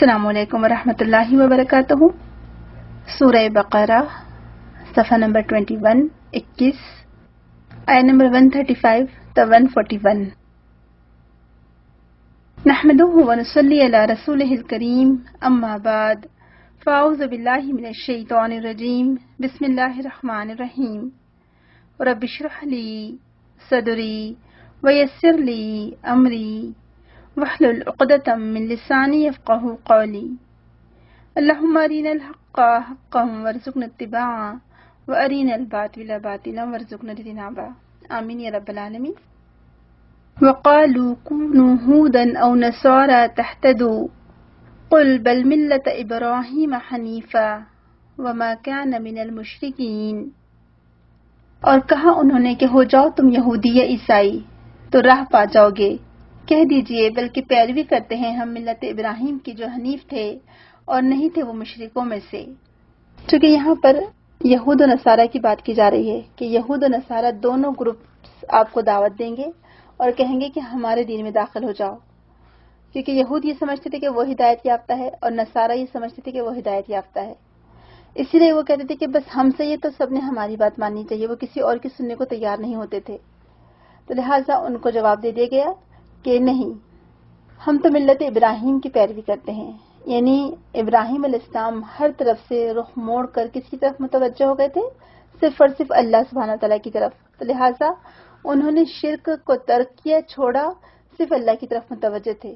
السلام علیکم ورحمۃ اللہ وبرکاتہ۔ سورہ بقرہ صفحہ نمبر 21 آیت نمبر 135 تا 141۔ نحمده ونصلی علی رسولہ الکریم، اما بعد فاعوذ باللہ من الشیطان الرجیم، بسم اللہ الرحمن الرحیم۔ رب اشرح لی صدری ویسر لی امری واحلل عقدۃ من لسانی یفقهوا قولی۔ اللہم ارنا الحق حقا وارزقنا اتباعه وارنا الباطل باطلا وارزقنا اجتنابہ، آمین یا رب العالمین۔ وقالوا كونوا هودا او نصارى تهتدوا قل بل ملة ابراہیم حنیفا وما كان من المشرکین۔ اور کہا انہوں نے کہ ہو جاؤ تم یہودی یا عیسائی تو راہ پا جاؤ گے۔ کہہ دیجئے بلکہ پیروی کرتے ہیں ہم ملت ابراہیم کی جو حنیف تھے اور نہیں تھے وہ مشرکوں میں سے۔ چونکہ یہاں پر یہود و نصارہ کی بات کی جا رہی ہے کہ یہود و نصارہ دونوں گروپس آپ کو دعوت دیں گے اور کہیں گے کہ ہمارے دین میں داخل ہو جاؤ، کیونکہ یہود یہ سمجھتے تھے کہ وہ ہدایت یافتہ ہے اور نصارہ یہ سمجھتے تھے کہ وہ ہدایت یافتہ ہے، اسی لیے وہ کہتے تھے کہ بس ہم سے یہ تو سب نے ہماری بات ماننی چاہیے، وہ کسی اور کی سننے کو تیار نہیں ہوتے تھے۔ تو لہٰذا ان کو جواب دے دیا گیا کہ نہیں، ہم تو ملت ابراہیم کی پیروی کرتے ہیں، یعنی ابراہیم علیہ السلام ہر طرف سے رخ موڑ کر کس کی طرف متوجہ ہو گئے تھے؟ صرف اور صرف اللہ سبحانہ تعالیٰ کی طرف، تو لہٰذا انہوں نے شرک کو ترک کیا، چھوڑا، صرف اللہ کی طرف متوجہ تھے۔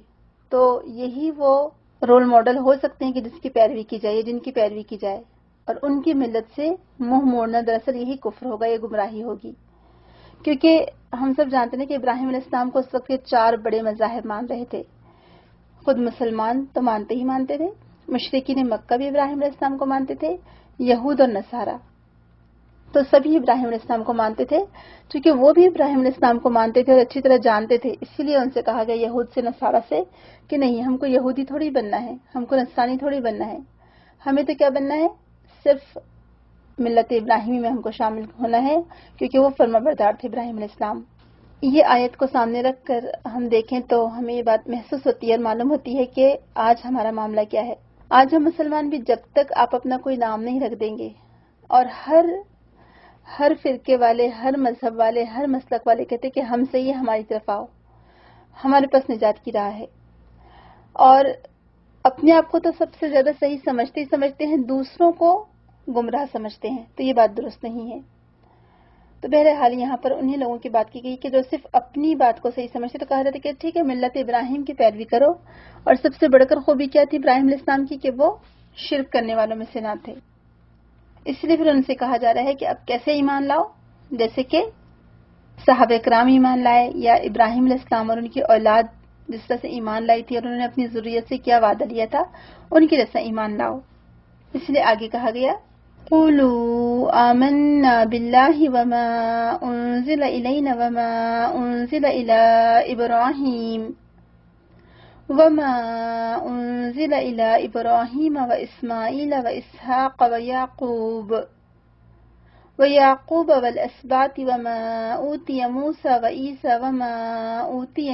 تو یہی وہ رول ماڈل ہو سکتے ہیں کہ جس کی پیروی کی جائے، جن کی پیروی کی جائے، اور ان کی ملت سے منہ موڑنا دراصل یہی کفر ہوگا، یہ گمراہی ہوگی۔ کیونکہ ہم سب جانتے ہیں کہ ابراہیم علیہ السلام کو اس وقت کے 4 بڑے مذاہب مان رہے تھے۔ خود مسلمان تو مانتے ہی مانتے تھے، مشرکین مکہ بھی ابراہیم علیہ السلام کو مانتے تھے، یہود اور نصارہ تو سبھی ابراہیم علیہ السلام کو مانتے تھے۔ چونکہ وہ بھی ابراہیم علیہ السلام کو مانتے تھے اور اچھی طرح جانتے تھے، اسی لیے ان سے کہا گیا یہود سے، نصارہ سے، کہ نہیں، ہم کو یہودی تھوڑی بننا ہے، ہم کو نصرانی تھوڑی بننا ہے، ہمیں تو کیا بننا ہے؟ صرف ملت ابراہیمی میں ہم کو شامل ہونا ہے، کیونکہ وہ فرما بردار تھے ابراہیم علیہ السلام۔ یہ آیت کو سامنے رکھ کر ہم دیکھیں تو ہمیں یہ بات محسوس ہوتی ہے اور معلوم ہوتی ہے کہ آج ہمارا معاملہ کیا ہے۔ آج ہم مسلمان بھی جب تک آپ اپنا کوئی نام نہیں رکھ دیں گے، اور ہر فرقے والے، ہر مذہب والے، ہر مسلک والے کہتے کہ ہم سے یہ ہماری طرف آؤ، ہمارے پاس نجات کی راہ ہے، اور اپنے آپ کو تو سب سے زیادہ صحیح سمجھتے ہیں، دوسروں کو گمراہ سمجھتے ہیں، تو یہ بات درست نہیں ہے۔ تو بہرحال یہاں پر انہیں لوگوں کی بات کی گئی کہ جو صرف اپنی بات کو صحیح سمجھتے، تو کہا جاتا کہ ٹھیک ہے ملت ابراہیم کی پیروی کرو، اور سب سے بڑھ کر خوبی کیا تھی ابراہیم علیہ السلام کی کہ وہ شرک کرنے والوں میں سے نہ تھے۔ اس لیے پھر ان سے کہا جا رہا ہے کہ اب کیسے ایمان لاؤ؟ جیسے کہ صحابہ کرام ایمان لائے، یا ابراہیم علیہ السلام اور ان کی اولاد جس طرح سے ایمان لائی تھی اور انہوں نے اپنی ذریت سے کیا وعدہ لیا تھا، ان کی جیسا ایمان لاؤ۔ اس لیے آگے کہا گیا قولوا آمنا باللہ وما انزل الینا وما انزل الی ابراہیم واسماعیل واسحاق ویعقوب والاسباط وما اوتی موسیٰ وعیسیٰ وما اوتی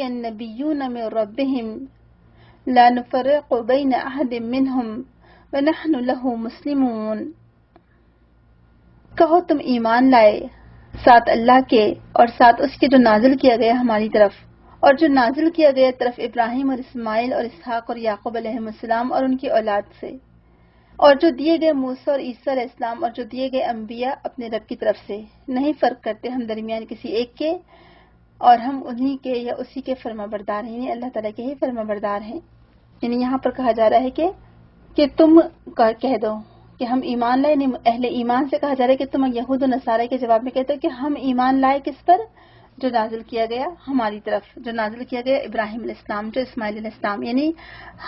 النبیون من ربهم لا نفرق بین احد منہم ونحن له مسلمون۔ کہو تم ایمان لائے ساتھ اللہ کے اور ساتھ اس کے جو نازل کیا گیا ہماری طرف، اور جو نازل کیا گیا طرف ابراہیم اور اسماعیل اور اسحاق اور یعقوب علیہ السلام اور ان کی اولاد سے، اور جو دیے گئے موسیٰ اور عیسیٰ علیہ السلام اور جو دیے گئے انبیاء اپنے رب کی طرف سے، نہیں فرق کرتے ہم درمیان کسی ایک کے، اور ہم انہی کے یا اسی کے فرما بردار ہیں، یعنی اللہ تعالیٰ کے ہی فرما بردار ہیں۔ یعنی یہاں پر کہا جا رہا ہے کہ تم کہہ دو کہ ہم ایمان لائے، یعنی اہل ایمان سے کہا جا رہا ہے کہ تم یہود و نصارہ کے جواب میں کہتے ہو کہ ہم ایمان لائے کس پر؟ جو نازل کیا گیا ہماری طرف، جو نازل کیا گیا ابراہیم علیہ السلام، جو اسماعیل علیہ السلام، یعنی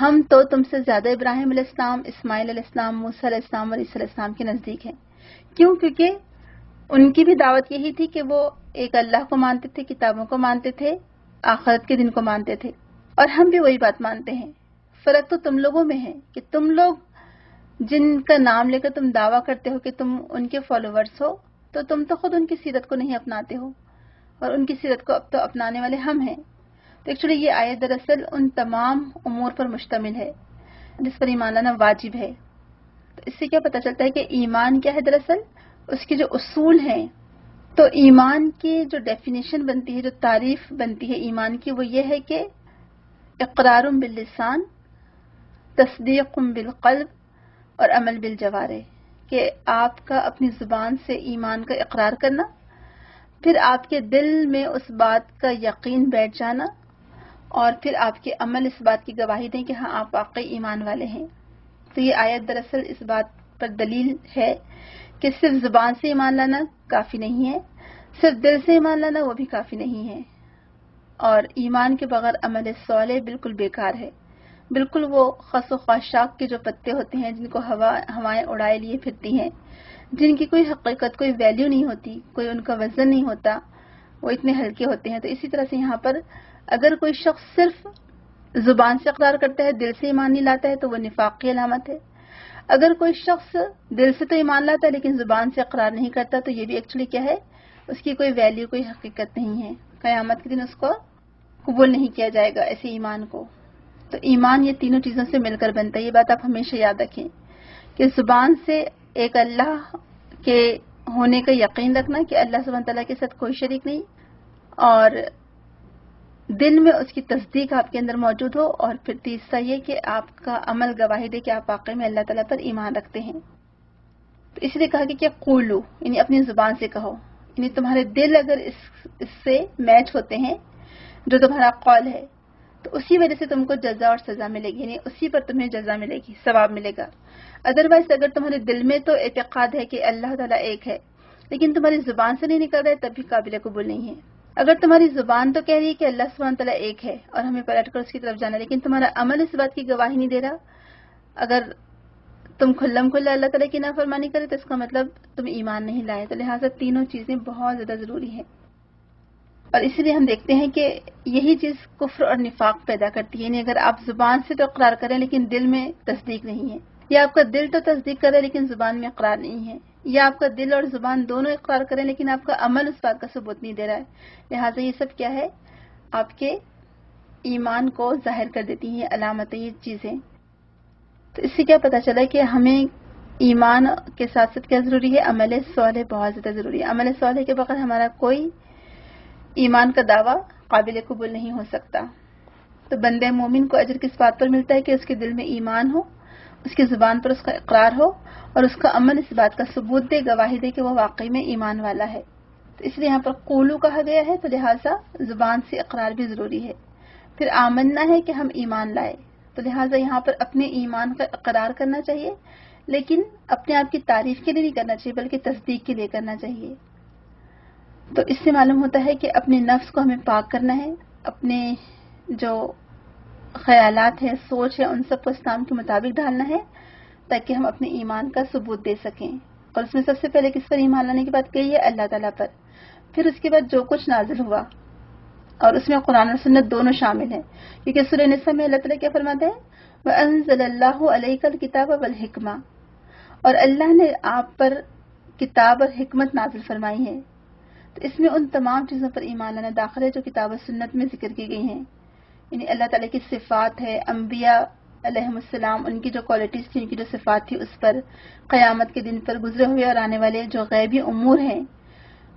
ہم تو تم سے زیادہ ابراہیم علیہ السلام، اسماعیل علیہ السلام، موسیٰ علیہ السلام اور عیسیٰ علیہ السلام کے نزدیک ہیں۔ کیوں؟ کیونکہ ان کی بھی دعوت یہی تھی کہ وہ ایک اللہ کو مانتے تھے، کتابوں کو مانتے تھے، آخرت کے دن کو مانتے تھے، اور ہم بھی وہی بات مانتے ہیں۔ فرق تو تم لوگوں میں ہے کہ تم لوگ جن کا نام لے کر تم دعویٰ کرتے ہو کہ تم ان کے فالوورز ہو، تو تم تو خود ان کی سیرت کو نہیں اپناتے ہو، اور ان کی سیرت کو اب تو اپنانے والے ہم ہیں۔ تو ایکچولی یہ آیت دراصل ان تمام امور پر مشتمل ہے جس پر ایمان لانا واجب ہے. تو اس سے کیا پتہ چلتا ہے کہ ایمان کیا ہے دراصل، اس کے جو اصول ہیں. تو ایمان کی جو ڈیفینیشن بنتی ہے، جو تعریف بنتی ہے ایمان کی، وہ یہ ہے کہ اقرار باللسان، تصدیق بالقلب اور عمل بالجوارح، کہ آپ کا اپنی زبان سے ایمان کا اقرار کرنا، پھر آپ کے دل میں اس بات کا یقین بیٹھ جانا، اور پھر آپ کے عمل اس بات کی گواہی دیں کہ ہاں آپ واقعی ایمان والے ہیں. تو یہ آیت دراصل اس بات پر دلیل ہے کہ صرف زبان سے ایمان لانا کافی نہیں ہے، صرف دل سے ایمان لانا وہ بھی کافی نہیں ہے، اور ایمان کے بغیر عمل صالح بالکل بیکار ہے. بالکل وہ خس و خاشاک کے جو پتے ہوتے ہیں جن کو ہوائیں اڑائے لیے پھرتی ہیں، جن کی کوئی حقیقت، کوئی ویلیو نہیں ہوتی، کوئی ان کا وزن نہیں ہوتا، وہ اتنے ہلکے ہوتے ہیں. تو اسی طرح سے یہاں پر اگر کوئی شخص صرف زبان سے اقرار کرتا ہے، دل سے ایمان نہیں لاتا ہے، تو وہ نفاق کی علامت ہے. اگر کوئی شخص دل سے تو ایمان لاتا ہے لیکن زبان سے اقرار نہیں کرتا، تو یہ بھی ایکچولی کیا ہے، اس کی کوئی ویلیو، کوئی حقیقت نہیں ہے. قیامت کے دن اس کو قبول نہیں کیا جائے گا ایسے ایمان کو. تو ایمان یہ تینوں چیزوں سے مل کر بنتا ہے. یہ بات آپ ہمیشہ یاد رکھیں کہ زبان سے ایک اللہ کے ہونے کا یقین رکھنا کہ اللہ سبحانہ تعالیٰ کے ساتھ کوئی شریک نہیں، اور دل میں اس کی تصدیق آپ کے اندر موجود ہو، اور پھر تیسرا یہ کہ آپ کا عمل گواہی دے کہ آپ واقعی میں اللہ تعالیٰ پر ایمان رکھتے ہیں. تو اس لیے کہا کہ کیا قولو، یعنی اپنی زبان سے کہو، یعنی تمہارے دل اگر اس سے میچ ہوتے ہیں جو تمہارا قول ہے، تو اسی وجہ سے تم کو جزا اور سزا ملے گی، یعنی اسی پر تمہیں جزا ملے گی، ثواب ملے گا. ادروائز اگر تمہارے دل میں تو اعتقاد ہے کہ اللہ تعالیٰ ایک ہے لیکن تمہاری زبان سے نہیں نکل رہا ہے، تب بھی قابل قبول نہیں ہے. اگر تمہاری زبان تو کہہ رہی ہے کہ اللہ سبحانہ تعالیٰ ایک ہے اور ہمیں پلٹ کر اس کی طرف جانا ہے، لیکن تمہارا عمل اس بات کی گواہی نہیں دے رہا، اگر تم کھلم کھلا اللہ تعالیٰ کی نافرمانی کرے تو اس کا مطلب تم ایمان نہیں لائے. تو لہٰذا تینوں چیزیں بہت زیادہ ضروری ہیں، اور اسی لیے ہم دیکھتے ہیں کہ یہی چیز کفر اور نفاق پیدا کرتی ہے. یعنی اگر آپ زبان سے تو اقرار کریں لیکن دل میں تصدیق نہیں ہے، یا آپ کا دل تو تصدیق کرے لیکن زبان میں اقرار نہیں ہے، یا آپ کا دل اور زبان دونوں اقرار کریں لیکن آپ کا عمل اس بات کا ثبوت نہیں دے رہا ہے، لہٰذا یہ سب کیا ہے، آپ کے ایمان کو ظاہر کر دیتی ہیں علامتیں، یہ چیزیں. تو اس سے کیا پتہ چلا کہ ہمیں ایمان کے ساتھ ساتھ کیا ضروری ہے، عمل صالح بہت زیادہ ضروری ہے. عمل صالح کے بغیر ہمارا کوئی ایمان کا دعویٰ قابل قبول نہیں ہو سکتا. تو بندے مومن کو اجر کس بات پر ملتا ہے کہ اس کے دل میں ایمان ہو، اس کی زبان پر اس کا اقرار ہو، اور اس کا عمل اس بات کا ثبوت دے، گواہی دے کہ وہ واقعی میں ایمان والا ہے. تو اس لیے یہاں پر قولو کہا گیا ہے، تو لہٰذا زبان سے اقرار بھی ضروری ہے. پھر آمنا ہے کہ ہم ایمان لائے، تو لہٰذا یہاں پر اپنے ایمان کا اقرار کرنا چاہیے، لیکن اپنے آپ کی تعریف کے لیے نہیں کرنا چاہیے بلکہ تصدیق کے لیے کرنا چاہیے. تو اس سے معلوم ہوتا ہے کہ اپنے نفس کو ہمیں پاک کرنا ہے، اپنے جو خیالات ہیں، سوچ ہے، ان سب کو اسلام کے مطابق ڈھالنا ہے تاکہ ہم اپنے ایمان کا ثبوت دے سکیں. اور اس میں سب سے پہلے کس پر ایمان لانے کی بات کہی ہے، اللہ تعالیٰ پر. پھر اس کے بعد جو کچھ نازل ہوا، اور اس میں قرآن اور سنت دونوں شامل ہیں، کیونکہ سورہ نساء میں اللہ تعالیٰ کیا فرماتے ہیں، وَأَنزَلَ اللَّهُ عَلَيْكَ الْكِتَابَ وَالْحِكْمَةَ، اور اللہ نے آپ پر کتاب اور حکمت نازل فرمائی ہے. تو اس میں ان تمام چیزوں پر ایمان لانا داخل ہے جو کتاب و سنت میں ذکر کی گئی ہیں. یعنی اللہ تعالیٰ کی صفات ہے، انبیاء علیہم السلام ان کی جو کوالٹیز تھی، ان کی جو صفات تھی، اس پر، قیامت کے دن پر، گزرے ہوئے اور آنے والے جو غیبی امور ہیں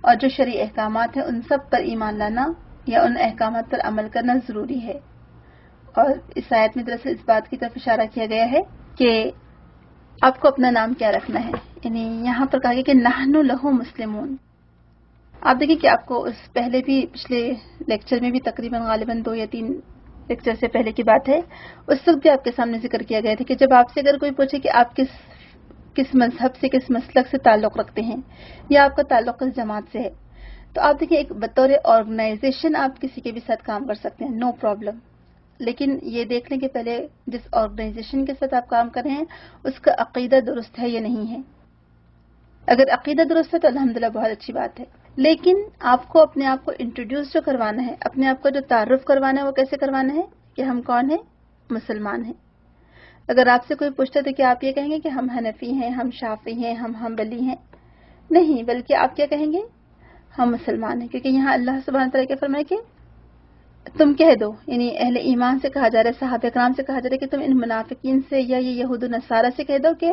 اور جو شرعی احکامات ہیں، ان سب پر ایمان لانا یا ان احکامات پر عمل کرنا ضروری ہے. اور اس آیت میں دراصل اس بات کی طرف اشارہ کیا گیا ہے کہ آپ کو اپنا نام کیا رکھنا ہے. یعنی یہاں پر کہا گیا کہ نحن لہ مسلمون. آپ دیکھیں کہ آپ کو اس پہلے بھی، پچھلے لیکچر میں بھی تقریباً غالباً 2 یا 3 لیکچر سے پہلے کی بات ہے، اس وقت بھی آپ کے سامنے ذکر کیا گیا تھا کہ جب آپ سے اگر کوئی پوچھے کہ آپ کس مذہب سے، کس مسلک سے تعلق رکھتے ہیں، یا آپ کا تعلق کس جماعت سے ہے، تو آپ دیکھیں ایک بطور آرگنائزیشن آپ کسی کے بھی ساتھ کام کر سکتے ہیں، نو پرابلم. لیکن یہ دیکھ لیں کہ پہلے جس آرگنائزیشن کے ساتھ آپ کام کر رہے ہیں اس کا عقیدہ درست ہے یا نہیں ہے. اگر عقیدہ درست ہے تو الحمدللہ بہت اچھی بات ہے، لیکن آپ کو اپنے آپ کو انٹروڈیوس جو کروانا ہے، اپنے آپ کو جو تعارف کروانا ہے، وہ کیسے کروانا ہے کہ ہم کون ہیں، مسلمان ہیں. اگر آپ سے کوئی پوچھتا ہے تو کیا آپ یہ کہیں گے کہ ہم حنفی ہیں، ہم شافعی ہیں، ہم حنبلی ہیں؟ نہیں، بلکہ آپ کیا کہیں گے، ہم مسلمان ہیں. کیونکہ یہاں اللہ سبحانہ تعالیٰ کے فرمائے کہ تم کہہ دو، یعنی اہل ایمان سے کہا جا رہا ہے، صحابہ کرام سے کہا جا رہا ہے کہ تم ان منافقین سے یا یہ یہود و نصارہ سے کہہ دو کہ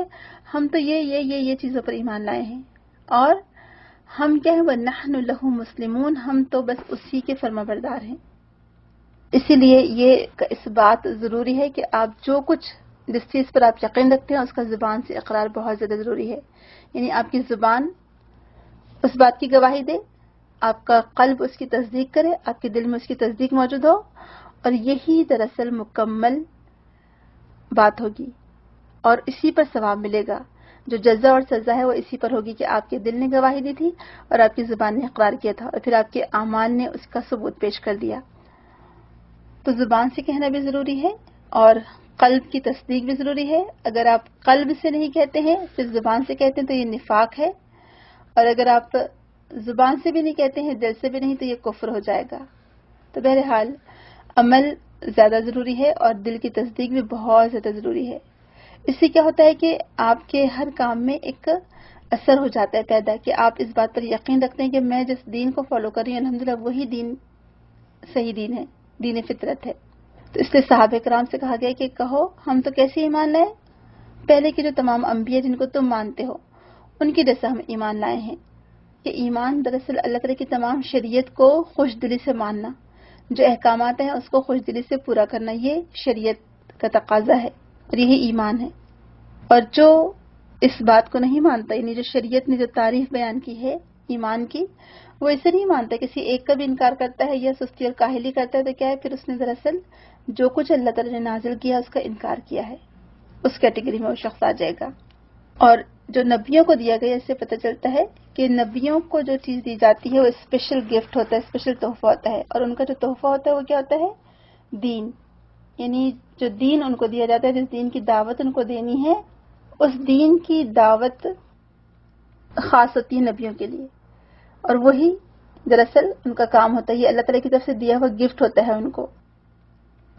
ہم تو یہ چیزوں پر ایمان لائے ہیں، اور ہم کیا ہیں، وَنَحْنُ لَهُ مُسْلِمُونَ، ہم تو بس اسی کے فرما بردار ہیں۔ اسی لیے یہ اس بات ضروری ہے کہ آپ جو کچھ جس چیز پر آپ یقین رکھتے ہیں اس کا زبان سے اقرار بہت زیادہ ضروری ہے، یعنی آپ کی زبان اس بات کی گواہی دے، آپ کا قلب اس کی تصدیق کرے، آپ کے دل میں اس کی تصدیق موجود ہو، اور یہی دراصل مکمل بات ہوگی، اور اسی پر ثواب ملے گا۔ جو جزا اور سزا ہے وہ اسی پر ہوگی کہ آپ کے دل نے گواہی دی تھی اور آپ کی زبان نے اقرار کیا تھا، اور پھر آپ کے اعمال نے اس کا ثبوت پیش کر دیا۔ تو زبان سے کہنا بھی ضروری ہے اور قلب کی تصدیق بھی ضروری ہے۔ اگر آپ قلب سے نہیں کہتے ہیں صرف زبان سے کہتے ہیں تو یہ نفاق ہے، اور اگر آپ زبان سے بھی نہیں کہتے ہیں، دل سے بھی نہیں، تو یہ کفر ہو جائے گا۔ تو بہرحال عمل زیادہ ضروری ہے اور دل کی تصدیق بھی بہت زیادہ ضروری ہے۔ اس سے کیا ہوتا ہے کہ آپ کے ہر کام میں ایک اثر ہو جاتا ہے پیدا، کہ آپ اس بات پر یقین رکھتے ہیں کہ میں جس دین کو فالو کر رہی ہوں الحمدللہ وہی دین صحیح دین ہے، دین فطرت ہے۔ تو اس لیے صحابہ کرام سے کہا گیا کہ کہو ہم تو کیسے ایمان لائے؟ پہلے کے جو تمام انبیاء جن کو تم مانتے ہو ان کی جیسا ہم ایمان لائے ہیں۔ کہ ایمان دراصل اللہ تعالیٰ کی تمام شریعت کو خوش دلی سے ماننا، جو احکامات ہیں اس کو خوش دلی سے پورا کرنا، یہ شریعت کا تقاضا ہے اور یہی ایمان ہے۔ اور جو اس بات کو نہیں مانتا، یعنی جو شریعت نے جو تعریف بیان کی ہے ایمان کی، وہ اسے نہیں مانتا، کسی ایک کا بھی انکار کرتا ہے یا سستی اور کاہلی کرتا ہے، تو کیا ہے، پھر اس نے دراصل جو کچھ اللہ تعالیٰ نے نازل کیا اس کا انکار کیا ہے، اس کیٹیگری میں وہ شخص آ جائے گا۔ اور جو نبیوں کو دیا گیا، اس سے پتہ چلتا ہے کہ نبیوں کو جو چیز دی جاتی ہے وہ اسپیشل گفٹ ہوتا ہے، اسپیشل تحفہ ہوتا ہے، اور ان کا جو تحفہ ہوتا ہے وہ کیا ہوتا ہے، دین، یعنی جو دین ان کو دیا جاتا ہے، جس دین کی دعوت ان کو دینی ہے، اس دین کی دعوت خاص ہوتی ہے نبیوں کے لیے، اور وہی دراصل ان کا کام ہوتا ہے، یہ اللہ تعالیٰ کی طرف سے دیا ہوا گفٹ ہوتا ہے ان کو۔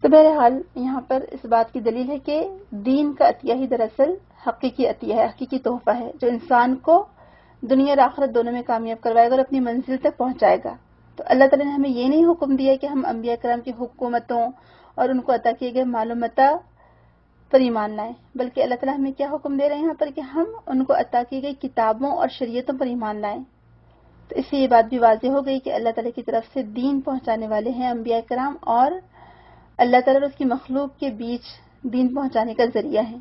تو بہرحال یہاں پر اس بات کی دلیل ہے کہ دین کا عطیہ ہی دراصل حقیقی عطیہ ہے، حقیقی تحفہ ہے، جو انسان کو دنیا اور آخرت دونوں میں کامیاب کروائے گا اور اپنی منزل تک پہنچائے گا۔ تو اللہ تعالیٰ نے ہمیں یہ نہیں حکم دیا کہ ہم انبیاء کرام کی حکومتوں اور ان کو عطا کیے گئے معلومات پر ایمان لائیں، بلکہ اللہ تعالیٰ ہمیں کیا حکم دے رہے ہیں یہاں پر کہ ہم ان کو عطا کی گئی کتابوں اور شریعتوں پر ایمان لائیں۔ تو اس سے یہ بات بھی واضح ہو گئی کہ اللہ تعالیٰ کی طرف سے دین پہنچانے والے ہیں انبیاء کرام، اور اللہ تعالیٰ اور اس کی مخلوق کے بیچ دین پہنچانے کا ذریعہ ہے،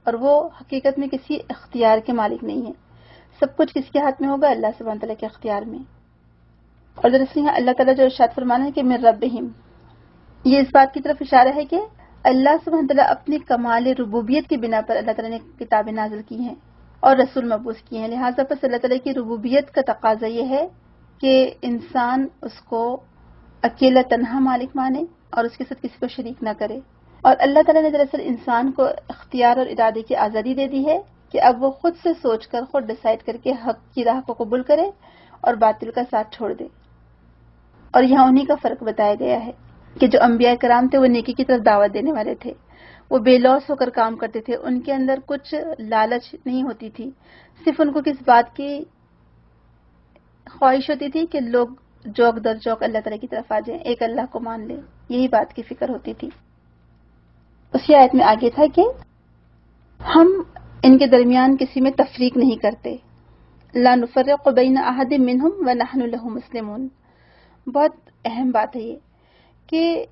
اور وہ حقیقت میں کسی اختیار کے مالک نہیں ہے۔ سب کچھ کس کے ہاتھ میں ہوگا؟ اللہ سبحانہ تعالیٰ کے اختیار میں۔ اور دراصل یہاں اللہ تعالیٰ جو ارشاد فرمانا ہے کہ من ربہم، یہ اس بات کی طرف اشارہ ہے کہ اللہ سبحانہ تعالیٰ اپنی کمال ربوبیت کی بنا پر اللہ تعالیٰ نے کتابیں نازل کی ہیں اور رسول مبعوث کیے ہیں، لہٰذا پس اللہ تعالیٰ کی ربوبیت کا تقاضا یہ ہے کہ انسان اس کو اکیلا تنہا مالک مانے اور اس کے ساتھ کسی کو شریک نہ کرے۔ اور اللہ تعالیٰ نے دراصل انسان کو اختیار اور ارادے کی آزادی دے دی ہے کہ اب وہ خود سے سوچ کر، خود ڈیسائیڈ کر کے حق کی راہ کو قبول کرے اور باطل کا ساتھ چھوڑ دے۔ اور یہاں انہی کا فرق بتایا گیا ہے کہ جو انبیاء کرام تھے وہ نیکی کی طرف دعوت دینے والے تھے، وہ بے لوث ہو کر کام کرتے تھے، ان کے اندر کچھ لالچ نہیں ہوتی تھی، صرف ان کو کس بات کی خواہش ہوتی تھی کہ لوگ جوک در جوک اللہ تعالیٰ کی طرف آ جائیں، ایک اللہ کو مان لیں، یہی بات کی فکر ہوتی تھی۔ اسی آیت میں آگے تھا کہ ہم ان کے درمیان کسی میں تفریق نہیں کرتے، لا نفرق بین احد منہم ونحن لہ مسلمون۔ بہت اہم بات ہے یہ کہ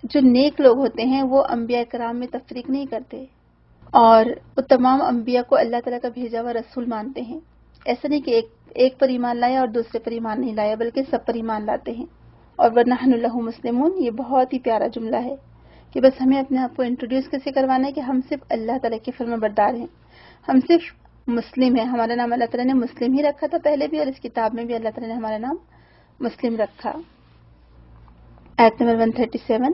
جو نیک لوگ ہوتے ہیں وہ انبیاء کرام میں تفریق نہیں کرتے، اور وہ تمام انبیاء کو اللہ تعالیٰ کا بھیجا ہوا رسول مانتے ہیں۔ ایسا نہیں کہ ایک پر ایمان لایا اور دوسرے پر ایمان نہیں لایا، بلکہ سب پر ایمان لاتے ہیں۔ اور وَنَحْنُ لَهُ مُسْلِمُونَ، یہ بہت ہی پیارا جملہ ہے کہ بس ہمیں اپنے آپ کو انٹروڈیوس کیسے کروانا ہے کہ ہم صرف اللہ تعالیٰ کے فرما بردار ہیں، ہم صرف مسلم ہیں۔ ہمارا نام اللہ تعالیٰ نے مسلم ہی رکھا تھا پہلے بھی، اور اس کتاب میں بھی اللہ تعالیٰ نے ہمارا نام مسلم رکھا۔ آیت نمبر 137،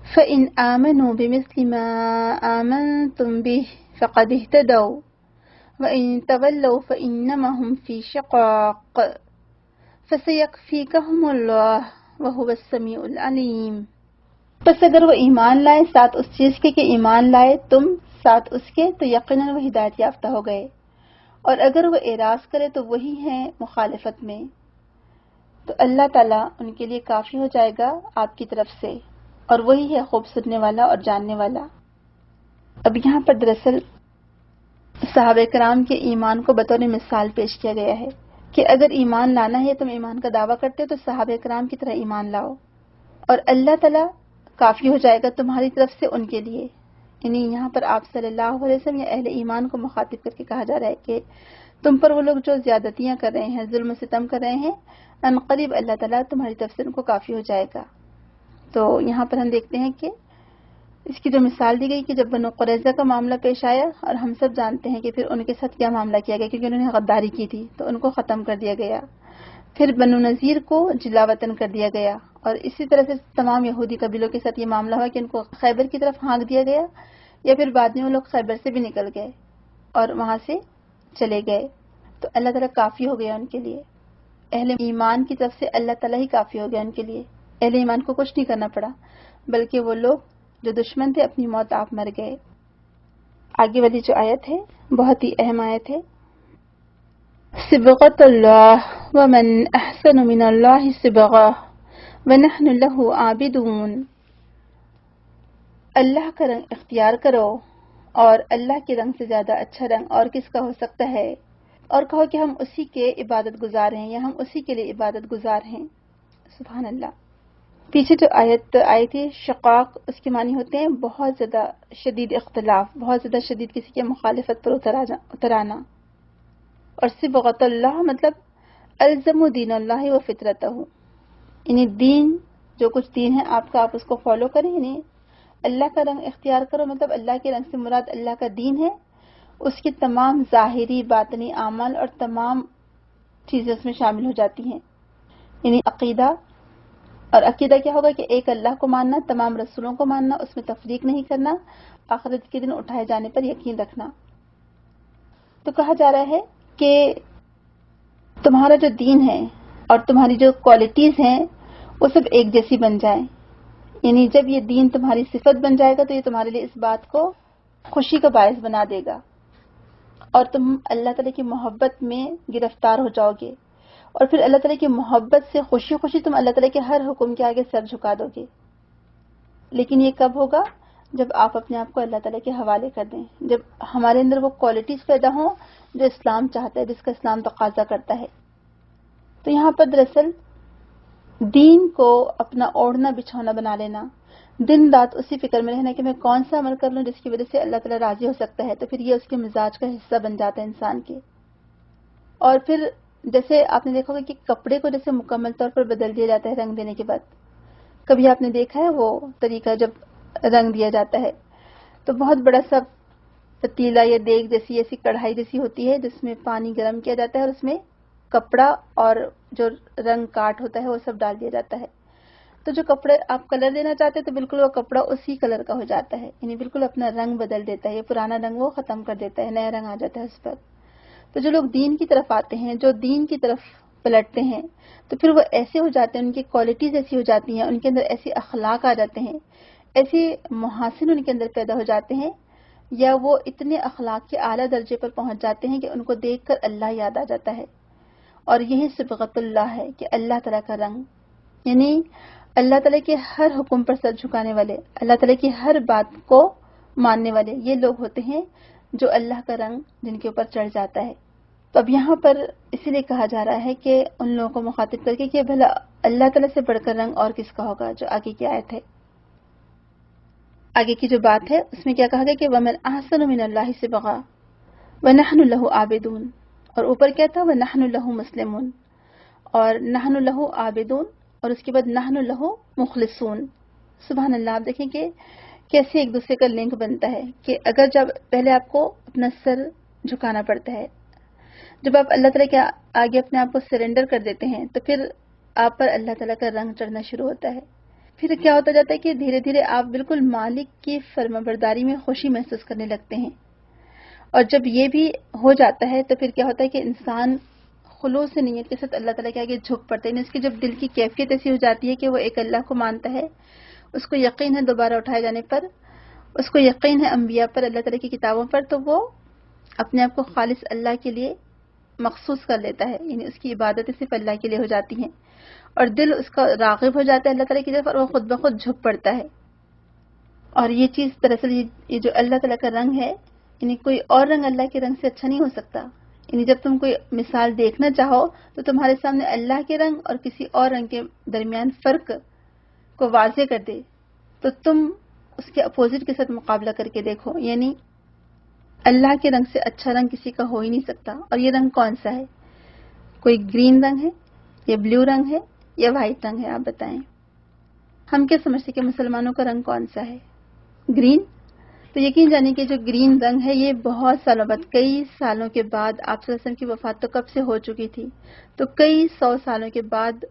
فَإِنْ آمَنُوا بِمِثْلِ مَا آمَنْتُمْ بِهِ فَقَدِ اهْتَدَوْا وَإِنْ تَوَلَّوْا فَإِنَّمَا هُمْ فِي شِقَاقٍ فَسَيَكْفِيكَهُمُ اللَّهُ وَهُوَ السَّمِيعُ الْعَلِيمُ۔ پس اگر وہ ایمان لائے ساتھ اس چیز کے کہ ایمان لائے تم ساتھ اس کے، تو یقیناً وہ ہدایت یافتہ ہو گئے، اور اگر وہ اعراض کرے تو وہی ہیں مخالفت میں، تو اللہ تعالیٰ ان کے لیے کافی ہو جائے گا آپ کی طرف سے، اور وہی ہے خوب سننے والا اور جاننے والا۔ اب یہاں پر دراصل صحابہ کرام کے ایمان کو بطور مثال پیش کیا گیا ہے کہ اگر ایمان لانا ہے، تم ایمان کا دعویٰ کرتے ہو تو صحابہ کرام کی طرح ایمان لاؤ، اور اللہ تعالیٰ کافی ہو جائے گا تمہاری طرف سے ان کے لیے۔ یعنی یہاں پر آپ صلی اللہ علیہ وسلم یا اہل ایمان کو مخاطب کر کے کہا جا رہا ہے کہ تم پر وہ لوگ جو زیادتیاں کر رہے ہیں، ظلم و ستم کر رہے ہیں، ان قریب اللہ تعالیٰ تمہاری طرف سے ان کو کافی ہو جائے گا۔ تو یہاں پر ہم دیکھتے ہیں کہ اس کی جو مثال دی گئی کہ جب بنو قریظہ کا معاملہ پیش آیا، اور ہم سب جانتے ہیں کہ پھر ان کے ساتھ کیا معاملہ کیا گیا، کیونکہ انہوں نے غداری کی تھی تو ان کو ختم کر دیا گیا۔ پھر بنو نذیر کو جلا وطن کر دیا گیا، اور اسی طرح سے تمام یہودی قبیلوں کے ساتھ یہ معاملہ ہوا کہ ان کو خیبر کی طرف ہانک دیا گیا، یا پھر بعد میں وہ لوگ خیبر سے بھی نکل گئے اور وہاں سے چلے گئے۔ تو اللہ تعالیٰ کافی ہو گیا ان کے لیے، اہل ایمان کی طرف سے اللہ تعالیٰ ہی کافی ہو گیا ان کے لیے۔ اہل ایمان کو کچھ نہیں کرنا پڑا، بلکہ وہ لوگ جو دشمن تھے اپنی موت آپ مر گئے۔ آگے والی جو آیت ہے بہت ہی اہم آیت ہے، صبغۃ اللہ ومن احسن من اللہ صبغہ ونحن لہ عابدون۔ اللہ کا رنگ اختیار کرو، اور اللہ کے رنگ سے زیادہ اچھا رنگ اور کس کا ہو سکتا ہے، اور کہو کہ ہم اسی کے عبادت گزار ہیں، یا ہم اسی کے لیے عبادت گزار ہیں۔ سبحان اللہ۔ پیچھے جو آیت آئی تھی شقاق، اس کے معنی ہوتے ہیں بہت زیادہ شدید اختلاف، بہت زیادہ شدید کسی کے مخالفت پر اتر آنا، اور صبغۃ اللہ مطلب الزم دین اللہ و فطرتہ، یعنی دین جو کچھ دین ہے آپ کا، آپ اس کو فالو کریں، یعنی اللہ کا رنگ اختیار کرو، مطلب اللہ کے رنگ سے مراد اللہ کا دین ہے، اس کی تمام ظاہری باطنی اعمال اور تمام چیزیں اس میں شامل ہو جاتی ہیں، یعنی عقیدہ، اور عقیدہ کیا ہوگا کہ ایک اللہ کو ماننا، تمام رسولوں کو ماننا، اس میں تفریق نہیں کرنا، آخرت کے دن اٹھائے جانے پر یقین رکھنا۔ تو کہا جا رہا ہے کہ تمہارا جو دین ہے اور تمہاری جو کوالٹیز ہیں وہ سب ایک جیسی بن جائیں، یعنی جب یہ دین تمہاری صفت بن جائے گا تو یہ تمہارے لیے اس بات کو خوشی کا باعث بنا دے گا، اور تم اللہ تعالیٰ کی محبت میں گرفتار ہو جاؤ گے، اور پھر اللہ تعالیٰ کی محبت سے خوشی خوشی تم اللہ تعالیٰ کے ہر حکم کے آگے سر جھکا دو گے۔ لیکن یہ کب ہوگا؟ جب آپ اپنے آپ کو اللہ تعالیٰ کے حوالے کر دیں، جب ہمارے اندر وہ کوالٹیز پیدا ہوں جو اسلام چاہتا ہے، جس کا اسلام تقاضا کرتا ہے۔ تو یہاں پر دراصل دین کو اپنا اوڑھنا بچھونا بنا لینا، دن رات اسی فکر میں رہنا کہ میں کون سا عمل کر لوں جس کی وجہ سے اللہ تعالیٰ راضی ہو سکتا ہے، تو پھر یہ اس کے مزاج کا حصہ بن جاتا ہے انسان کے۔ اور پھر جیسے آپ نے دیکھا ہوگا کہ کپڑے کو جیسے مکمل طور پر بدل دیا جاتا ہے رنگ دینے کے بعد، کبھی آپ نے دیکھا ہے وہ طریقہ جب رنگ دیا جاتا ہے تو بہت بڑا سا پتیلا یا دیگ جیسی ایسی کڑھائی جیسی ہوتی ہے جس میں پانی گرم کیا جاتا ہے، اور اس میں کپڑا اور جو رنگ کاٹ ہوتا ہے وہ سب ڈال دیا جاتا ہے۔ تو جو کپڑے آپ کلر دینا چاہتے ہیں تو بالکل وہ کپڑا اسی کلر کا ہو جاتا ہے، یعنی بالکل اپنا رنگ بدل دیتا ہے، یہ پرانا رنگ وہ ختم کر دیتا ہے، نیا رنگ آ جاتا ہے اس پر۔ تو جو لوگ دین کی طرف آتے ہیں، جو دین کی طرف پلٹتے ہیں، تو پھر وہ ایسے ہو جاتے ہیں، ان کی کوالٹیز ایسی ہو جاتی ہیں، ان کے اندر ایسے اخلاق آ جاتے ہیں، ایسے محاسن ان کے اندر پیدا ہو جاتے ہیں، یا وہ اتنے اخلاق کے اعلیٰ درجے پر پہنچ جاتے ہیں کہ ان کو دیکھ کر اللہ یاد آ جاتا ہے۔ اور یہی صبغۃ اللہ ہے کہ اللہ تعالیٰ کا رنگ، یعنی اللہ تعالیٰ کے ہر حکم پر سر جھکانے والے، اللہ تعالیٰ کی ہر بات کو ماننے والے، یہ لوگ ہوتے ہیں جو اللہ کا رنگ جن کے اوپر چڑھ جاتا ہے۔ تو اب یہاں پر اسی لیے کہا جا رہا ہے کہ ان لوگوں کو مخاطب کر کے کہ بھلا اللہ تعالیٰ سے بڑھ کر رنگ اور کس کا ہوگا، جو آگے کی آیت ہے، آگے کی جو بات ہے اس میں کیا کہا گیا کہ وَمَنْ أَحْسَنُ مِنَ اللَّهِ صِبْغًا وَنَحْنُ لَهُ عَابِدُونَ، اور اوپر کیا تھا وَنَحْنُ لَهُ مُسْلِمُونَ، اور نحن لہو عابدون، اور اس کے بعد نحن لہو مخلصون۔ سبحان اللہ۔ آپ دیکھیں کہ کیسے ایک دوسرے کا لنک بنتا ہے کہ اگر جب پہلے آپ کو اپنا سر جھکانا پڑتا ہے، جب آپ اللہ تعالیٰ کے آگے اپنے آپ کو سرنڈر کر دیتے ہیں تو پھر آپ پر اللہ تعالیٰ کا رنگ چڑھنا شروع ہوتا ہے۔ پھر کیا ہوتا جاتا ہے کہ دھیرے دھیرے آپ بالکل مالک کی فرمانبرداری میں خوشی محسوس کرنے لگتے ہیں، اور جب یہ بھی ہو جاتا ہے تو پھر کیا ہوتا ہے کہ انسان خلوص نیت کے ساتھ اللہ تعالیٰ کے آگے جھک پڑتے ہیں۔ اس کی جب دل کی کیفیت ایسی ہو جاتی ہے کہ وہ ایک اللہ کو مانتا ہے، اس کو یقین ہے دوبارہ اٹھائے جانے پر، اس کو یقین ہے انبیاء پر، اللہ تعالیٰ کی کتابوں پر، تو وہ اپنے آپ کو خالص اللہ کے لیے مخصوص کر لیتا ہے، یعنی اس کی عبادتیں صرف اللہ کے لیے ہو جاتی ہیں، اور دل اس کا راغب ہو جاتا ہے اللہ تعالیٰ کی طرف اور وہ خود بخود جھک پڑتا ہے. اور یہ چیز دراصل یہ جو اللہ تعالیٰ کا رنگ ہے، یعنی کوئی اور رنگ اللہ کے رنگ سے اچھا نہیں ہو سکتا. یعنی جب تم کوئی مثال دیکھنا چاہو تو تمہارے سامنے اللہ کے رنگ اور کسی اور رنگ کے درمیان فرق کو واضح کر دے تو تم اس کے اپوزٹ کے ساتھ مقابلہ کر کے دیکھو. یعنی اللہ کے رنگ سے اچھا رنگ کسی کا ہو ہی نہیں سکتا. اور یہ رنگ کون سا ہے؟ کوئی گرین رنگ ہے یا بلیو رنگ ہے یا وائٹ رنگ ہے؟ آپ بتائیں. ہم کیا سمجھتے کہ مسلمانوں کا رنگ کون سا ہے؟ گرین. تو یقین جانے کہ جو گرین رنگ ہے یہ بہت سالوں بعد، کئی سالوں کے بعد، آپ صلی اللہ علیہ وسلم کی وفات تو کب سے ہو چکی تھی، تو کئی 100 سالوں کے بعد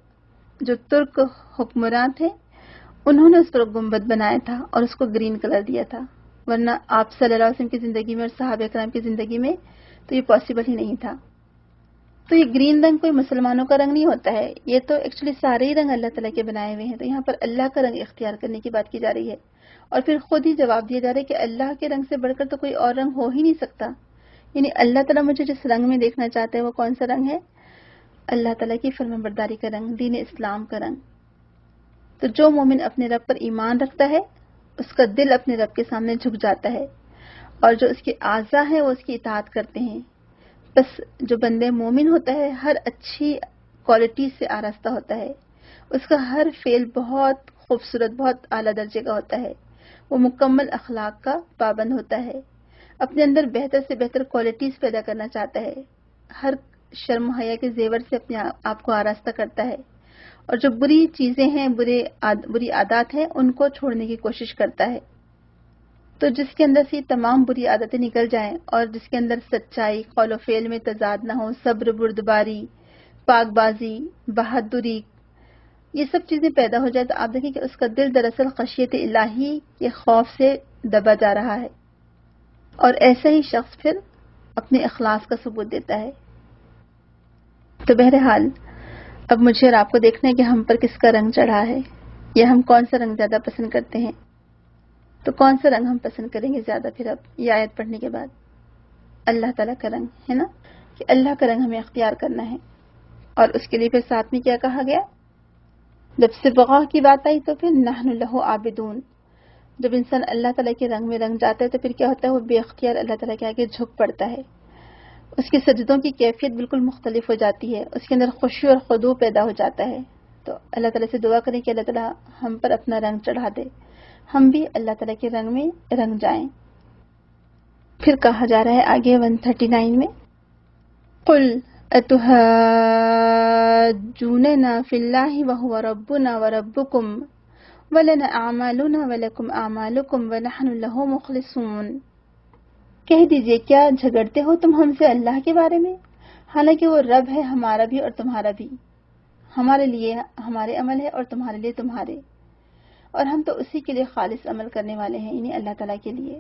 جو ترک حکمران تھے انہوں نے اس پر گنبد بنایا تھا اور اس کو گرین کلر دیا تھا. ورنہ آپ صلی اللہ علیہ وسلم کی زندگی میں اور صحابہ کرام کی زندگی میں تو یہ پاسبل ہی نہیں تھا. تو یہ گرین رنگ کوئی مسلمانوں کا رنگ نہیں ہوتا ہے، یہ تو ایکچولی سارے ہی رنگ اللہ تعالیٰ کے بنائے ہوئے ہیں. تو یہاں پر اللہ کا رنگ اختیار کرنے کی بات کی جا رہی ہے اور پھر خود ہی جواب دیا جا رہا ہے کہ اللہ کے رنگ سے بڑھ کر تو کوئی اور رنگ ہو ہی نہیں سکتا. یعنی اللہ تعالیٰ مجھے جس رنگ میں دیکھنا چاہتے ہیں وہ کون سا رنگ ہے؟ اللہ تعالیٰ کی فرمانبرداری کا رنگ، دین اسلام کا رنگ. تو جو مومن اپنے رب پر ایمان رکھتا ہے اس کا دل اپنے رب کے سامنے جھک جاتا ہے اور جو اس کے اعضاء ہیں وہ اس کی اطاعت کرتے ہیں. بس جو بندے مومن ہوتا ہے ہر اچھی کوالٹی سے آراستہ ہوتا ہے، اس کا ہر فعل بہت خوبصورت، بہت اعلیٰ درجے کا ہوتا ہے، وہ مکمل اخلاق کا پابند ہوتا ہے، اپنے اندر بہتر سے بہتر کوالٹیز پیدا کرنا چاہتا ہے، ہر شرم و حیا کے زیور سے اپنے آپ کو آراستہ کرتا ہے اور جو بری چیزیں ہیں، بری عادات ہیں ان کو چھوڑنے کی کوشش کرتا ہے. تو جس کے اندر سے یہ تمام بری عادتیں نکل جائیں اور جس کے اندر سچائی، قول و فعل میں تضاد نہ ہو، صبر، بردباری، پاک بازی، بہادری، یہ سب چیزیں پیدا ہو جائے تو آپ دیکھیں کہ اس کا دل دراصل خشیت الہی کے خوف سے دبا جا رہا ہے اور ایسا ہی شخص پھر اپنے اخلاص کا ثبوت دیتا ہے. تو بہرحال اب مجھے اور آپ کو دیکھنا ہے کہ ہم پر کس کا رنگ چڑھا ہے یا ہم کون سا رنگ زیادہ پسند کرتے ہیں. تو کون سا رنگ ہم پسند کریں گے زیادہ؟ پھر اب یہ آیت پڑھنے کے بعد اللہ تعالیٰ کا رنگ ہے نا، کہ اللہ کا رنگ ہمیں اختیار کرنا ہے. اور اس کے لیے پھر ساتھ میں کیا کہا گیا؟ جب صبغہ کی بات آئی تو پھر نحن لہ عابدون. جب انسان اللہ تعالیٰ کے رنگ میں رنگ جاتا ہے تو پھر کیا ہوتا ہے؟ وہ بے اختیار اللہ تعالیٰ کے آگے جھک پڑتا ہے. اس کے سجدوں کی کیفیت بالکل مختلف ہو جاتی ہے، اس کے اندر خشوع اور خضوع پیدا ہو جاتا ہے. تو اللہ تعالیٰ سے دعا کریں کہ اللہ تعالیٰ ہم پر اپنا رنگ چڑھا دے، ہم بھی اللہ تعالیٰ کے رنگ میں رنگ جائیں. پھر کہا جا رہا ہے آگے 139 میں، قل اتحاجوننا فی اللہ وہو ربنا وربکم ولنا اعمالنا ولکم اعمالکم ونحن لہ مخلصون. کہہ دیجئے کیا جھگڑتے ہو تم ہم سے اللہ کے بارے میں، حالانکہ وہ رب ہے ہمارا بھی اور تمہارا بھی، ہمارے لیے ہمارے عمل ہے اور تمہارے لیے تمہارے، اور ہم تو اسی کے لیے خالص عمل کرنے والے ہیں، یعنی اللہ تعالیٰ کے لیے.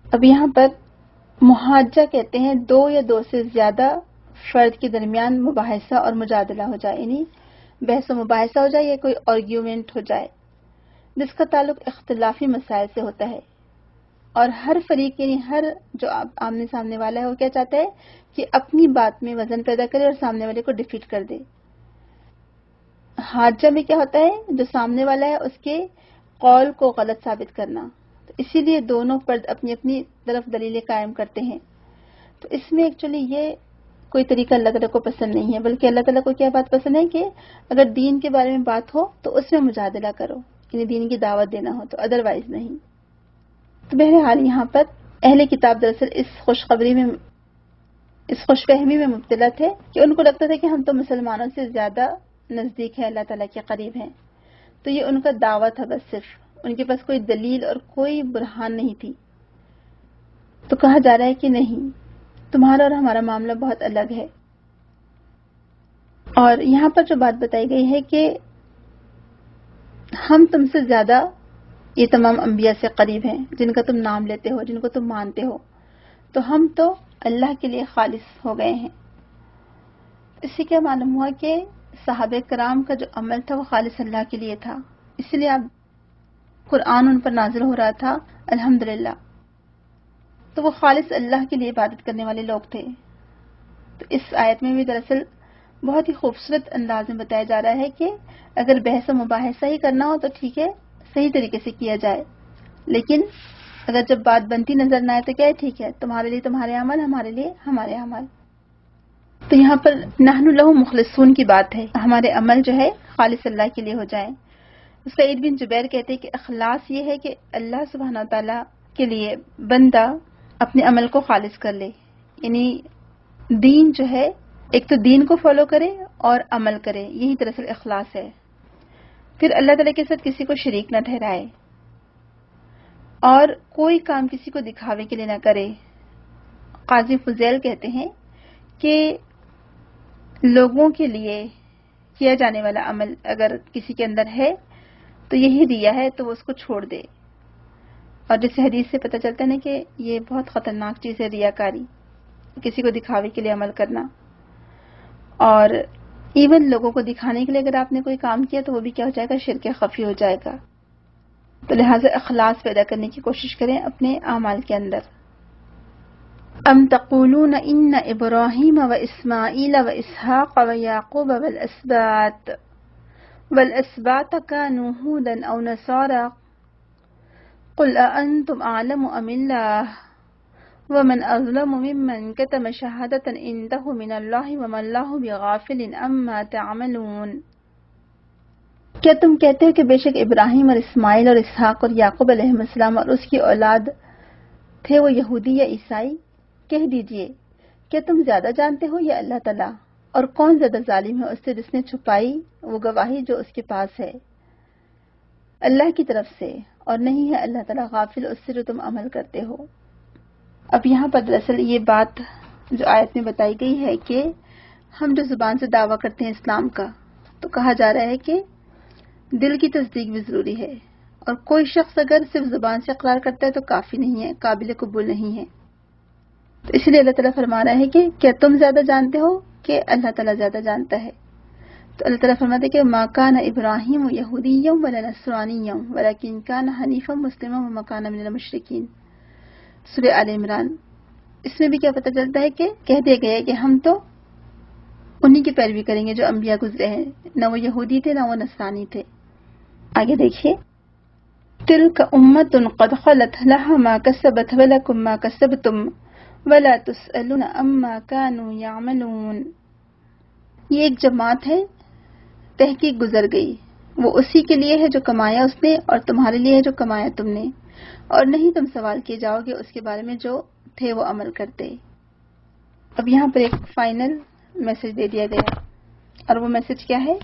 اب یہاں پر محاجہ کہتے ہیں دو یا دو سے زیادہ فرد کے درمیان مباحثہ اور مجادلہ ہو جائے، یعنی بحث و مباحثہ ہو جائے یا کوئی آرگیومنٹ ہو جائے جس کا تعلق اختلافی مسائل سے ہوتا ہے. اور ہر فریق یعنی ہر جو آمنے سامنے والا ہے وہ کیا چاہتا ہے کہ اپنی بات میں وزن پیدا کرے اور سامنے والے کو ڈیفیٹ کر دے. حاجہ میں کیا ہوتا ہے؟ جو سامنے والا ہے اس کے قول کو غلط ثابت کرنا. تو اسی لیے دونوں فرد اپنی اپنی طرف دلیلیں قائم کرتے ہیں. تو اس میں ایکچولی یہ کوئی طریقہ اللہ تعالیٰ کو پسند نہیں ہے، بلکہ اللہ تعالیٰ کو کیا بات پسند ہے کہ اگر دین کے بارے میں بات ہو تو اس میں مجادلہ کرو، یعنی دین کی دعوت دینا ہو، تو ادروائز نہیں. تو بہرحال یہاں پر اہل کتاب دراصل اس خوش فہمی میں مبتلا تھے کہ ان کو لگتا تھا کہ ہم تو مسلمانوں سے زیادہ نزدیک ہے، اللہ تعالیٰ کے قریب ہیں. تو یہ ان کا دعویٰ تھا، بس صرف ان کے پاس کوئی دلیل اور کوئی برہان نہیں تھی. تو کہا جا رہا ہے کہ نہیں، تمہارا اور ہمارا معاملہ بہت الگ ہے. اور یہاں پر جو بات بتائی گئی ہے کہ ہم تم سے زیادہ یہ تمام انبیاء سے قریب ہیں جن کا تم نام لیتے ہو، جن کو تم مانتے ہو، تو ہم تو اللہ کے لیے خالص ہو گئے ہیں. اس سے کیا معلوم ہوا کہ صحابہ کرام کا جو عمل تھا وہ خالص اللہ کے لیے تھا، اس لیے اب قرآن ان پر نازل ہو رہا تھا الحمدللہ. تو وہ خالص اللہ کے لیے عبادت کرنے والے لوگ تھے. تو اس آیت میں بھی دراصل بہت ہی خوبصورت انداز میں بتایا جا رہا ہے کہ اگر بحث و مباحثہ ہی کرنا ہو تو ٹھیک ہے، صحیح طریقے سے کیا جائے، لیکن اگر جب بات بنتی نظر نہ آئے تو کیا ہے، ٹھیک ہے، تمہارے لیے تمہارے عمل، ہمارے لیے ہمارے عمل۔ تو یہاں پر نحن لہ مخلصون کی بات ہے، ہمارے عمل جو ہے خالص اللہ کے لیے ہو جائیں۔ سعید بن جبیر کہتے ہیں کہ اخلاص یہ ہے کہ اللہ سبحانہ تعالیٰ کے لیے بندہ اپنے عمل کو خالص کر لے، یعنی دین جو ہے، ایک تو دین کو فالو کرے اور عمل کرے، یہی دراصل اخلاص ہے۔ پھر اللہ تعالیٰ کے ساتھ کسی کو شریک نہ ٹھہرائے اور کوئی کام کسی کو دکھاوے کے لیے نہ کرے۔ قاضی فضیل کہتے ہیں کہ لوگوں کے لیے کیا جانے والا عمل اگر کسی کے اندر ہے تو یہی ریا ہے، تو وہ اس کو چھوڑ دے۔ اور جیسے حدیث سے پتہ چلتا ہے نا کہ یہ بہت خطرناک چیز ہے، ریاکاری، کسی کو دکھاوے کے لیے عمل کرنا۔ اور ایون لوگوں کو دکھانے کے لیے اگر آپ نے کوئی کام کیا تو وہ بھی کیا ہو جائے گا، شرک خفی ہو جائے گا۔ تو لہٰذا اخلاص پیدا کرنے کی کوشش کریں اپنے اعمال کے اندر۔ ام تقولون ان ابراہیم و اسماعیل و اسحاق و یعقوب والاسباط كانوا هودا او نصارى قل أأنتم أعلم أم الله ومن أظلم ممن كتم شهادة عنده من الله وما الله بغافل عما تعملون۔ کیا تم کہتے ہو کہ بے شک ابراہیم اور اسماعیل اور اسحاق اور یعقوب علیہ السلام اور اس کی اولاد تھے وہ یہودی یا عیسائی؟ کہہ دیجئے کیا تم زیادہ جانتے ہو یا اللہ تعالیٰ؟ اور کون زیادہ ظالم ہے اس سے جس نے چھپائی وہ گواہی جو اس کے پاس ہے اللہ کی طرف سے، اور نہیں ہے اللہ تعالیٰ غافل اس سے جو تم عمل کرتے ہو۔ اب یہاں پر دراصل یہ بات جو آیت میں بتائی گئی ہے کہ ہم جو زبان سے دعویٰ کرتے ہیں اسلام کا، تو کہا جا رہا ہے کہ دل کی تصدیق بھی ضروری ہے، اور کوئی شخص اگر صرف زبان سے اقرار کرتا ہے تو کافی نہیں ہے، قابل قبول نہیں ہے۔ تو اس لیے اللہ تعالیٰ فرما رہا ہے کہ کیا تم زیادہ جانتے ہو کہ اللہ تعالیٰ زیادہ جانتا ہے؟ تو اللہ تعالیٰ فرماتے ہیں کہ ما کان ابراہیم یہودیا ولا نصرانیا ولکن کان حنیفا مسلما وما کان من المشرکین، سورہ آل عمران۔ اس میں بھی کیا پتہ چلتا ہے کہ کہہ دیا گیا ہے کہ ہم تو انہی کی پیروی کریں گے جو انبیاء گزرے ہیں، نہ وہ یہودی تھے نہ وہ نصرانی تھے۔ آگے دیکھیے، تلک امۃ قد خلت لها ما کسبت ولکم ما کسبتم ولا تسألون عما كانوا يعملون۔ یہ ایک جماعت ہے، تحقیق گزر گئی، وہ اسی کے لیے ہے جو کمایا اس نے، اور تمہارے لیے ہے جو کمایا تم نے، اور نہیں تم سوال کیے جاؤ گے اس کے بارے میں جو تھے وہ عمل کرتے۔ اب یہاں پر ایک فائنل میسج دے دیا گیا، اور وہ میسج کیا ہے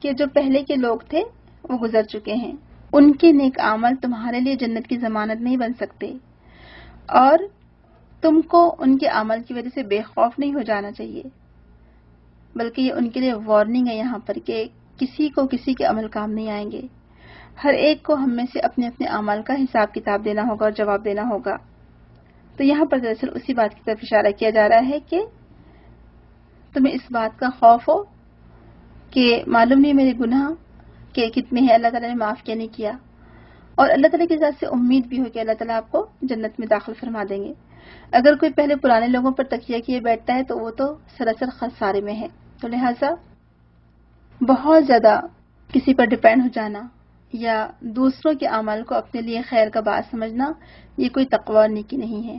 کہ جو پہلے کے لوگ تھے وہ گزر چکے ہیں، ان کے نیک اعمال تمہارے لیے جنت کی ضمانت نہیں بن سکتے، اور تم کو ان کے عمل کی وجہ سے بے خوف نہیں ہو جانا چاہیے، بلکہ یہ ان کے لیے وارننگ ہے یہاں پر کہ کسی کو کسی کے عمل کام نہیں آئیں گے، ہر ایک کو ہم میں سے اپنے اپنے اعمال کا حساب کتاب دینا ہوگا اور جواب دینا ہوگا۔ تو یہاں پر دراصل اسی بات کی طرف اشارہ کیا جا رہا ہے کہ تمہیں اس بات کا خوف ہو کہ معلوم نہیں میرے گناہ کہ کتنے ہیں، اللہ تعالیٰ نے معاف کیا نہیں کیا، اور اللہ تعالیٰ کی ذات سے امید بھی ہو کہ اللہ تعالیٰ آپ کو جنت میں داخل فرما دیں گے۔ اگر کوئی پہلے پرانے لوگوں پر تکیہ کیے بیٹھتا ہے تو وہ تو سراسر خسارے میں ہے۔ تو لہٰذا بہت زیادہ کسی پر ڈپینڈ ہو جانا یا دوسروں کے اعمال کو اپنے لیے خیر کا باعث سمجھنا، یہ کوئی تقوی اور نیکی نہیں ہے۔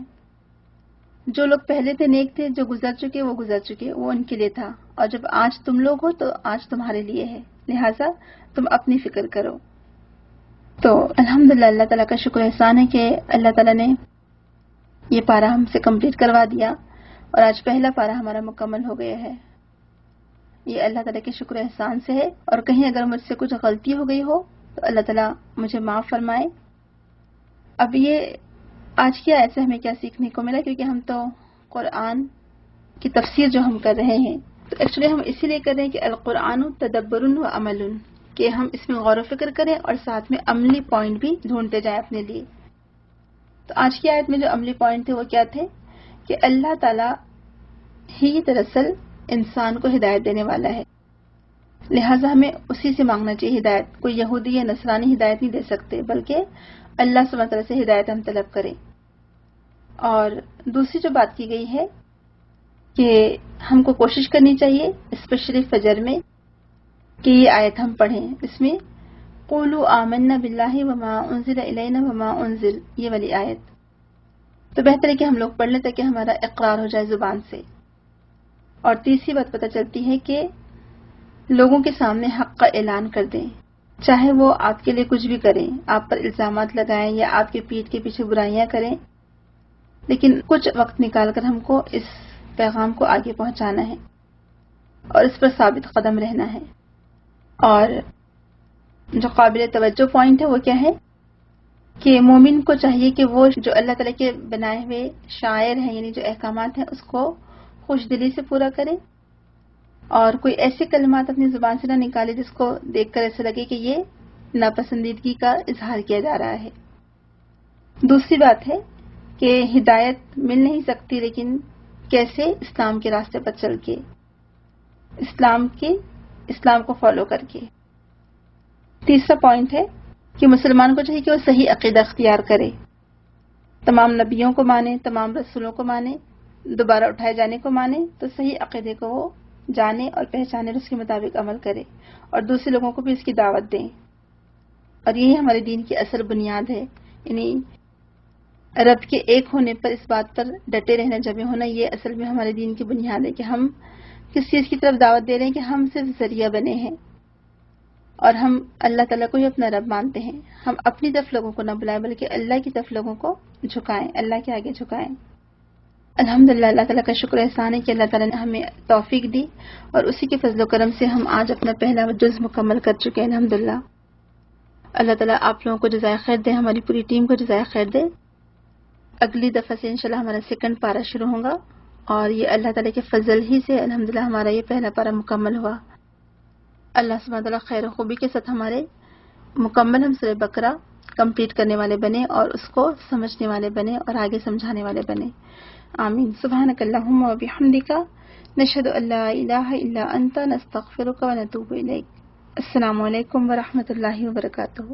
جو لوگ پہلے تھے نیک تھے، جو گزر چکے وہ گزر چکے، وہ ان کے لیے تھا، اور جب آج تم لوگ ہو تو آج تمہارے لیے ہے، لہٰذا تم اپنی فکر کرو۔ تو الحمدللہ اللہ تعالیٰ کا شکر احسان ہے کہ اللہ تعالیٰ نے یہ پارہ ہم سے کمپلیٹ کروا دیا، اور آج پہلا پارہ ہمارا مکمل ہو گیا ہے۔ یہ اللہ تعالیٰ کے شکر احسان سے ہے، اور کہیں اگر مجھ سے کچھ غلطی ہو گئی ہو تو اللہ تعالیٰ مجھے معاف فرمائے۔ اب یہ آج کی آیت سے ہمیں کیا سیکھنے کو ملا، کیونکہ ہم تو قرآن کی تفسیر جو ہم کر رہے ہیں تو ایکچولی ہم اسی لیے کر رہے ہیں کہ القرآن تدبر و عمل، کہ ہم اس میں غور و فکر کریں اور ساتھ میں عملی پوائنٹ بھی ڈھونڈتے جائیں اپنے لیے۔ تو آج کی آیت میں جو عملی پوائنٹ تھے وہ کیا تھے کہ اللہ تعالیٰ ہی دراصل انسان کو ہدایت دینے والا ہے، لہٰذا ہمیں اسی سے مانگنا چاہیے ہدایت۔ کوئی یہودی یا نصرانی ہدایت نہیں دے سکتے، بلکہ اللہ سبحانہ وتعالیٰ سے ہدایت ہم طلب کریں۔ اور دوسری جو بات کی گئی ہے کہ ہم کو کوشش کرنی چاہیے اسپیشلی فجر میں کہ یہ آیت ہم پڑھیں. اس میں قولوا آمنا باللہ وما انزل الینا وما انزل، یہ والی آیت تو بہتر ہے کہ ہم لوگ پڑھ لیں تاکہ ہمارا اقرار ہو جائے زبان سے. اور تیسری بات پتہ چلتی ہے کہ لوگوں کے سامنے حق کا اعلان کر دیں، چاہے وہ آپ کے لیے کچھ بھی کریں، آپ پر الزامات لگائیں یا آپ کے پیٹھ کے پیچھے برائیاں کریں، لیکن کچھ وقت نکال کر ہم کو اس پیغام کو آگے پہنچانا ہے اور اس پر ثابت قدم رہنا ہے. اور جو قابل توجہ پوائنٹ ہے وہ کیا ہے کہ مومن کو چاہیے کہ وہ جو اللہ تعالیٰ کے بنائے ہوئے شاعر ہیں یعنی جو احکامات ہیں اس کو خوش دلی سے پورا کرے اور کوئی ایسے کلمات اپنی زبان سے نہ نکالے جس کو دیکھ کر ایسا لگے کہ یہ ناپسندیدگی کا اظہار کیا جا رہا ہے. دوسری بات ہے کہ ہدایت مل نہیں سکتی لیکن کیسے؟ اسلام کے راستے پر چل کے، اسلام کو فالو کر کے. تیسرا پوائنٹ ہے کہ مسلمان کو چاہیے کہ وہ صحیح عقیدہ اختیار کرے، تمام نبیوں کو مانے، تمام رسولوں کو مانے، دوبارہ اٹھائے جانے کو مانے، تو صحیح عقیدے کو وہ جانے اور پہچانے اور اس کے مطابق عمل کرے اور دوسرے لوگوں کو بھی اس کی دعوت دیں. اور یہی ہمارے دین کی اصل بنیاد ہے، یعنی رب کے ایک ہونے پر اس بات پر ڈٹے رہنا، جمع ہونا، یہ اصل میں ہمارے دین کی بنیاد ہے کہ ہم کس چیز کی طرف دعوت دے رہے ہیں کہ ہم صرف ذریعہ بنے ہیں اور ہم اللہ تعالیٰ کو ہی اپنا رب مانتے ہیں. ہم اپنی طرف لوگوں کو نہ بلائیں بلکہ اللہ کی طرف لوگوں کو جھکائیں، اللہ کے آگے جھکائیں. الحمدللہ اللہ تعالیٰ کا شکر احسان ہے کہ اللہ تعالیٰ نے ہمیں توفیق دی اور اسی کے فضل و کرم سے ہم آج اپنا پہلا جز مکمل کر چکے ہیں. الحمدللہ اللہ تعالیٰ آپ لوگوں کو جزائے خیر دے، ہماری پوری ٹیم کو جزائے خیر دے. اگلی دفعہ سے انشاءاللہ ہمارا سیکنڈ پارہ شروع ہوگا اور یہ اللہ تعالیٰ کے فضل ہی سے الحمدللہ ہمارا یہ پہلا پارہ مکمل ہوا. اللہ سبحانہ وتعالیٰ خیر و خوبی کے ساتھ ہمارے مکمل ہم سورہ بقرہ کمپلیٹ کرنے والے بنے اور اس کو سمجھنے والے بنے اور آگے سمجھانے والے بنے. آمین. سبحانک اللہم و بحمدک، نشہد ان لا الہ الا انت، نستغفرک و نتوب الیک. السلام علیکم ورحمۃ اللہ وبرکاتہ.